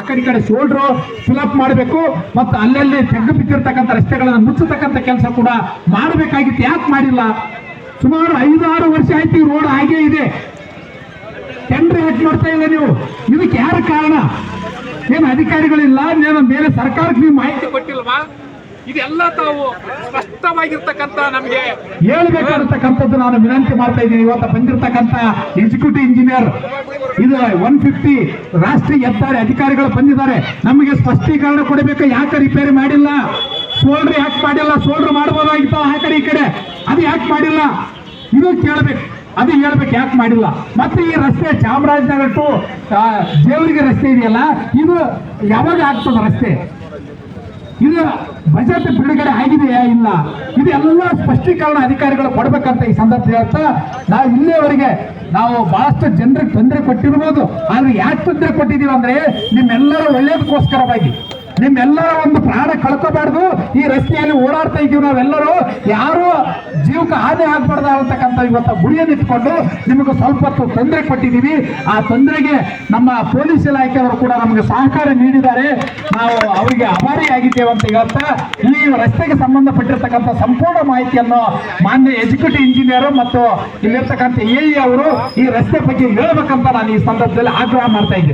ಕಡೆ ಈ ಕಡೆ ಶೋಲ್ಡ್ರು ಫಿಲಪ್ ಮಾಡಬೇಕು ಮತ್ತು ಅಲ್ಲಲ್ಲಿ ತೆಗ್ಗು ಬಿದ್ದಿರ್ತಕ್ಕಂಥ ರಸ್ತೆಗಳನ್ನು ಮುಚ್ಚತಕ್ಕಂಥ ಕೆಲಸ ಕೂಡ ಮಾಡಬೇಕಾಗಿತ್ತು. ಯಾಕೆ ಮಾಡಿಲ್ಲ? ಸುಮಾರು 5-6 ವರ್ಷ ಆಯ್ತು ಈ ರೋಡ್ ಹಾಗೇ ಇದೆ. ಟೆಂಡರ್ ಯಾಕೆ ಮಾಡ್ತಾ ಇಲ್ಲ ನೀವು? ಇದಕ್ಕೆ ಯಾರ ಕಾರಣ? ಏನು ಅಧಿಕಾರಿಗಳಿಲ್ಲ? ಏನು ಬೇರೆ ಸರ್ಕಾರಕ್ಕೆ ನೀವು ಮಾಹಿತಿ ಕೊಟ್ಟಿಲ್ವಾ? ಇದೆಲ್ಲ ತಾವು ಸ್ಪಷ್ಟವಾಗಿರ್ತಕ್ಕಂಥ ನಮಗೆ ಹೇಳ್ಬೇಕಾಗಿರ್ತಕ್ಕಂಥದ್ದು ನಾನು ವಿನಂತಿ ಮಾಡ್ತಾ ಇದ್ದೀನಿ. ಇವತ್ತು ಬಂದಿರತಕ್ಕಂಥ ಎಕ್ಸಿಕ್ಯೂಟಿವ್ ಇಂಜಿನಿಯರ್ ಇದು 150 ರಾಷ್ಟ್ರೀಯ ಹೆದ್ದಾರಿ ಅಧಿಕಾರಿಗಳು ಬಂದಿದ್ದಾರೆ. ನಮಗೆ ಸ್ಪಷ್ಟೀಕರಣ ಕೊಡಬೇಕು. ಯಾಕೆ ರಿಪೇರಿ ಮಾಡಿಲ್ಲ? ಶೋಲ್ಡರ್ ಯಾಕೆ ಮಾಡಿಲ್ಲ? ಶೋಲ್ಡರ್ ಮಾಡಬಹುದಾಗಿತ್ತು ಆ ಕಡೆ ಈ ಕಡೆ, ಅದು ಯಾಕೆ ಮಾಡಿಲ್ಲ? ಇದು ಕೇಳಬೇಕು, ಅದು ಹೇಳ್ಬೇಕು ಯಾಕೆ ಮಾಡಿಲ್ಲ. ಮತ್ತೆ ಈ ರಸ್ತೆ ಚಾಮರಾಜನಗರ ಟು ದೇವರಿಗೆ ರಸ್ತೆ ಇದೆಯಲ್ಲ, ಇದು ಯಾವಾಗ ಆಗ್ತದೆ ರಸ್ತೆ? ಇದು ಬಜೆಟ್ ಬಿಡುಗಡೆ ಆಗಿದೆಯಾ? ಇಲ್ಲ. ಇದೆಲ್ಲ ಸ್ಪಷ್ಟೀಕರಣ ಅಧಿಕಾರಿಗಳು ಕೊಡ್ಬೇಕಂತ ಈ ಸಂದರ್ಭ ಹೇಳ್ತಾ, ನಾವು ಇಲ್ಲಿಯವರೆಗೆ ನಾವು ಬಹಳಷ್ಟು ಜನರಿಗೆ ತೊಂದರೆ ಕೊಟ್ಟಿರ್ಬೋದು. ಆದ್ರೆ ಯಾಕೆ ತೊಂದರೆ ಕೊಟ್ಟಿದ್ದೀವಿ ಅಂದ್ರೆ ನಿಮ್ಮೆಲ್ಲರ ಒಳ್ಳೇದಕ್ಕೋಸ್ಕರವಾಗಿ, ನಿಮ್ಮೆಲ್ಲರ ಒಂದು ಪ್ರಾಣ ಕಳ್ಕೋಬಾರ್ದು. ಈ ರಸ್ತೆಯಲ್ಲಿ ಓಡಾಡ್ತಾ ಇದ್ದೀವಿ ನಾವೆಲ್ಲರೂ, ಯಾರು ಜೀವಕ್ಕೆ ಹಾನಿ ಆಗ್ಬಾರ್ದು ಅಂತಕ್ಕಂಥ ಇವತ್ತು ಗುರಿಯನ್ನು ಇಟ್ಕೊಂಡು ನಿಮಗೆ ಸ್ವಲ್ಪ ಹೊತ್ತು ತೊಂದರೆ ಕೊಟ್ಟಿದ್ದೀವಿ. ಆ ತೊಂದರೆಗೆ ನಮ್ಮ ಪೊಲೀಸ್ ಇಲಾಖೆಯವರು ಕೂಡ ನಮಗೆ ಸಹಕಾರ ನೀಡಿದ್ದಾರೆ. ನಾವು ಅವರಿಗೆ ಆಭಾರಿಯಾಗಿದ್ದೇವೆ ಅಂತ ಹೇಳ್ತಾ, ಈ ರಸ್ತೆಗೆ ಸಂಬಂಧಪಟ್ಟಿರ್ತಕ್ಕಂಥ ಸಂಪೂರ್ಣ ಮಾಹಿತಿಯನ್ನು ಮಾನ್ಯ ಎಕ್ಸಿಕ್ಯೂಟಿವ್ ಇಂಜಿನಿಯರ್ ಮತ್ತು ಇಲ್ಲಿರ್ತಕ್ಕಂಥ ಎಇ ಅವರು ಈ ರಸ್ತೆ ಬಗ್ಗೆ ಹೇಳ್ಬೇಕಂತ ನಾನು ಈ ಸಂದರ್ಭದಲ್ಲಿ ಆಗ್ರಹ ಮಾಡ್ತಾ ಇದ್ದೀನಿ.